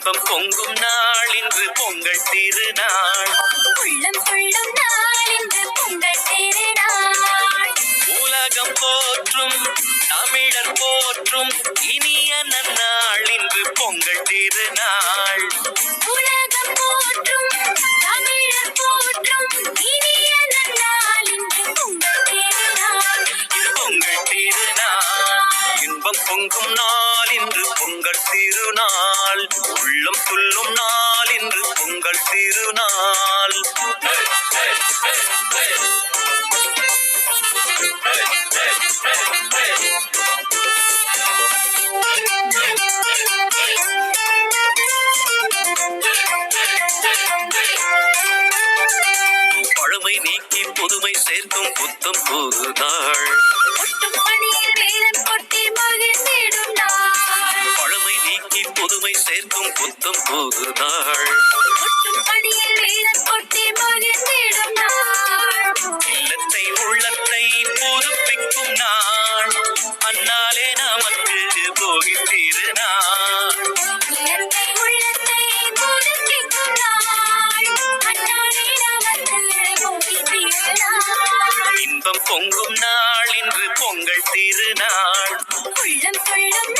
இன்பம் பொங்கும் நாள் இன்று பொங்கல் திருநாள். உள்ளம் கொள்ளும் நாள் இன்று பொங்கல் திருநாள். உலகம் போற்றும் தமிழர் போற்றும் இனிய நன்னாள் இன்று பொங்கல் திருநாள். உலகம் போற்றும் தமிழர் போற்றும் இனிய நன்னாள் இன்று பொங்கல் திருநாள். இது பொங்கல் திருநாள். இன்பம் பொங்கும் நாள் இன்று பொங்கல் திருநாள். உள்ளம் துள்ளும் நாள் இன்று பொங்கல் திருநாள். பழமை நீக்கி புதுமை சேர்க்கும் புத்தம் புது நாள். கொட்டும் பணியில் மேளம் கொட்டி மகிழ்ந்திடும் நாள். பழமை நீக்கி புதுமை சேர்க்கும் புத்தம் புது நாள். கொட்டும் பணியில் மேளம் கொட்டி மகிழ்ந்திடும் நாள். இல்லத்தை உள்ளத்தை புதுப்பிக்கும் நாள். அந்நாளே நமக்கு போகி திருநாள். இல்லத்தை உள்ளத்தை புதுப்பிக்கும் நாள். அந்நாளே நமக்கு போகி திருநாள். இன்பம் பொங்கும் நாள் இன்று பொங்கல் திருநாள். உள்ளம் கொள்ளும்